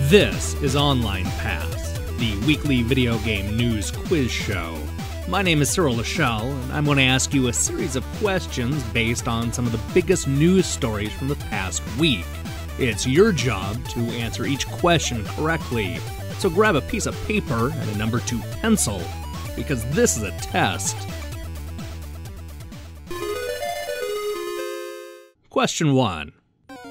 This is Online Pass, the weekly video game news quiz show. My name is Cyril Lachel, and I'm going to ask you a series of questions based on some of the biggest news stories from the past week. It's your job to answer each question correctly, so grab a piece of paper and a number 2 pencil, because this is a test. Question 1.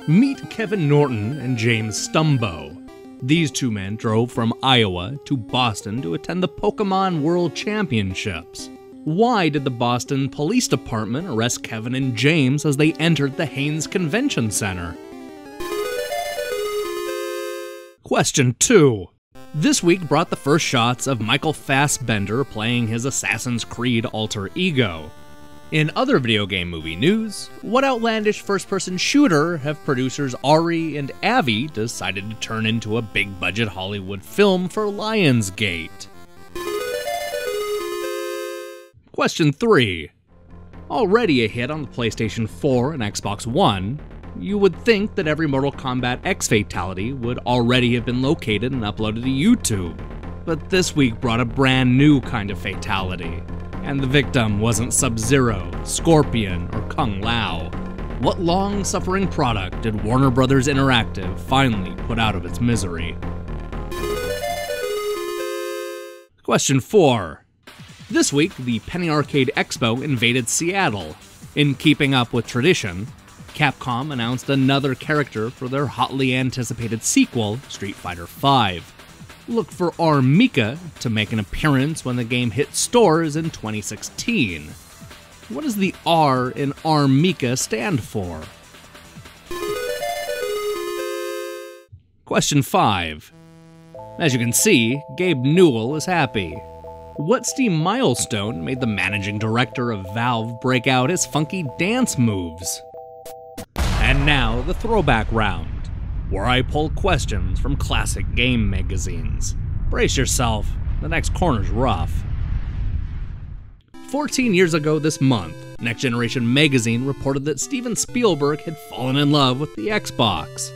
Meet Kevin Norton and James Stumbo. These two men drove from Iowa to Boston to attend the Pokemon World Championships. Why did the Boston Police Department arrest Kevin and James as they entered the Haynes Convention Center? Question 2. This week brought the first shots of Michael Fassbender playing his Assassin's Creed alter ego. In other video game movie news, what outlandish first-person shooter have producers Ari and Avi decided to turn into a big-budget Hollywood film for Lionsgate? Question 3. Already a hit on the PlayStation 4 and Xbox One, you would think that every Mortal Kombat X fatality would already have been located and uploaded to YouTube. But this week brought a brand new kind of fatality. And the victim wasn't Sub-Zero, Scorpion, or Kung Lao. What long-suffering product did Warner Bros. Interactive finally put out of its misery? Question 4. This week, the Penny Arcade Expo invaded Seattle. In keeping up with tradition, Capcom announced another character for their hotly anticipated sequel, Street Fighter V. Look for R. Mika to make an appearance when the game hit stores in 2016. What does the R in R. Mika stand for? Question 5. As you can see, Gabe Newell is happy. What Steam milestone made the managing director of Valve break out his funky dance moves? And now, the throwback round, where I pull questions from classic game magazines. Brace yourself, the next corner's rough. 14 years ago this month, Next Generation magazine reported that Steven Spielberg had fallen in love with the Xbox.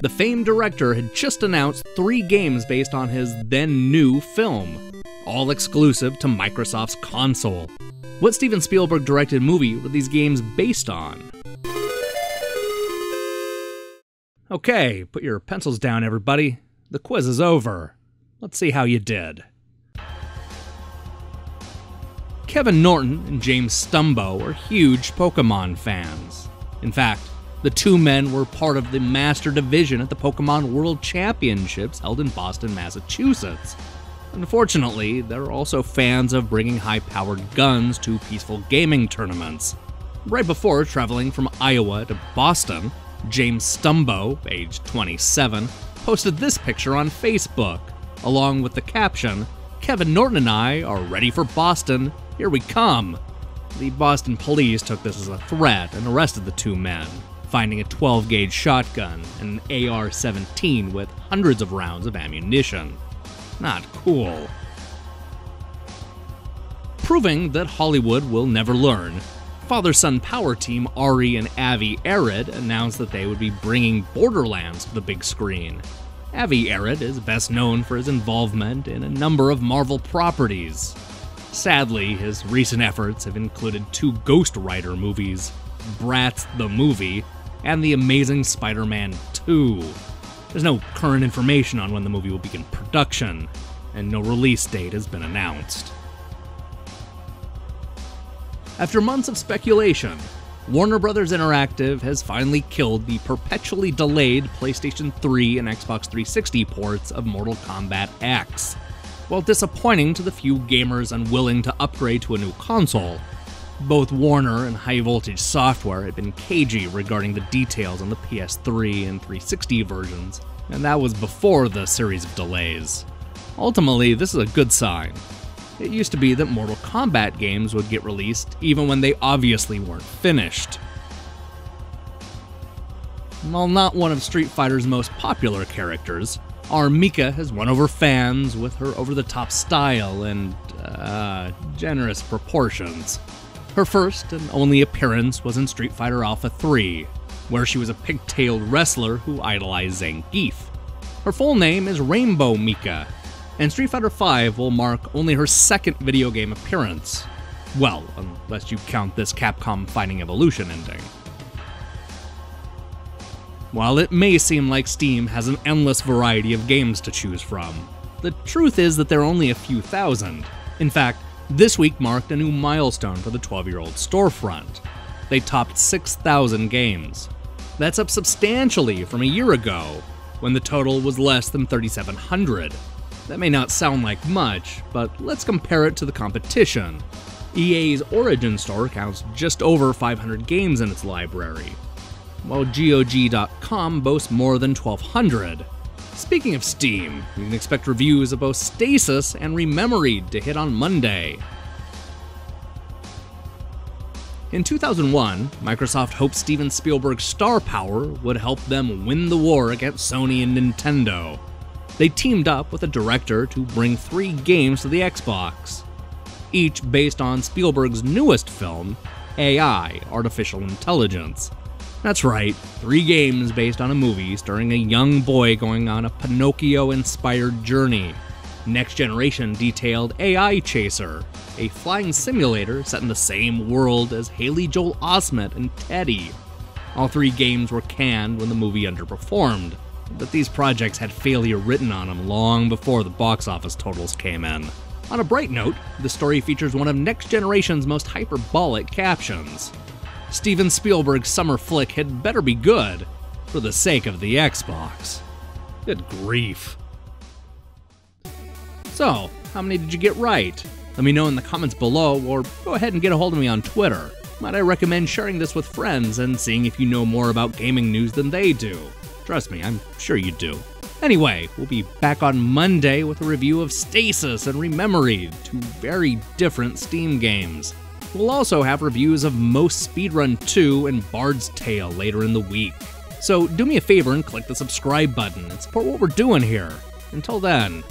The famed director had just announced 3 games based on his then-new film, all exclusive to Microsoft's console. What Steven Spielberg directed movie were these games based on? Okay, put your pencils down, everybody. The quiz is over. Let's see how you did. Kevin Norton and James Stumbo are huge Pokemon fans. In fact, the two men were part of the Master Division at the Pokemon World Championships held in Boston, Massachusetts. Unfortunately, they're also fans of bringing high-powered guns to peaceful gaming tournaments. Right before traveling from Iowa to Boston, James Stumbo, age 27, posted this picture on Facebook, along with the caption, "Kevin Norton and I are ready for Boston, here we come." The Boston police took this as a threat and arrested the two men, finding a 12-gauge shotgun and an AR-17 with hundreds of rounds of ammunition. Not cool. Proving that Hollywood will never learn, father-son power team Ari and Avi Arad announced that they would be bringing Borderlands to the big screen. Avi Arad is best known for his involvement in a number of Marvel properties. Sadly, his recent efforts have included 2 Ghost Rider movies, Bratz the Movie, and The Amazing Spider-Man 2. There's no current information on when the movie will begin production, and no release date has been announced. After months of speculation, Warner Bros. Interactive has finally killed the perpetually delayed PlayStation 3 and Xbox 360 ports of Mortal Kombat X. While disappointing to the few gamers unwilling to upgrade to a new console, both Warner and High Voltage Software had been cagey regarding the details on the PS3 and 360 versions, and that was before the series of delays. Ultimately, this is a good sign. It used to be that Mortal Kombat games would get released even when they obviously weren't finished. While not one of Street Fighter's most popular characters, R. Mika has won over fans with her over-the-top style and, generous proportions. Her first and only appearance was in Street Fighter Alpha 3, where she was a pigtailed wrestler who idolized Zangief. Her full name is Rainbow Mika, and Street Fighter V will mark only her second video game appearance. Well, unless you count this Capcom Fighting Evolution ending. While it may seem like Steam has an endless variety of games to choose from, the truth is that there are only a few thousand. In fact, this week marked a new milestone for the 12-year-old storefront. They topped 6,000 games. That's up substantially from a year ago, when the total was less than 3,700. That may not sound like much, but let's compare it to the competition. EA's Origin Store counts just over 500 games in its library, while GOG.com boasts more than 1,200. Speaking of Steam, you can expect reviews of both Stasis and Rememoried to hit on Monday. In 2001, Microsoft hoped Steven Spielberg's star power would help them win the war against Sony and Nintendo. They teamed up with a director to bring 3 games to the Xbox, each based on Spielberg's newest film, AI, Artificial Intelligence. That's right, 3 games based on a movie starring a young boy going on a Pinocchio-inspired journey. Next Generation detailed AI Chaser, a flying simulator set in the same world as Haley Joel Osment and Teddy. All 3 games were canned when the movie underperformed, but these projects had failure written on them long before the box office totals came in. On a bright note, the story features one of Next Generation's most hyperbolic captions. Steven Spielberg's summer flick had better be good, for the sake of the Xbox. Good grief. So, how many did you get right? Let me know in the comments below, or go ahead and get a hold of me on Twitter. Might I recommend sharing this with friends and seeing if you know more about gaming news than they do? Trust me, I'm sure you do. Anyway, we'll be back on Monday with a review of Stasis and Rememoried, 2 very different Steam games. We'll also have reviews of Most Speedrun 2 and Bard's Tale later in the week. So do me a favor and click the subscribe button and support what we're doing here. Until then,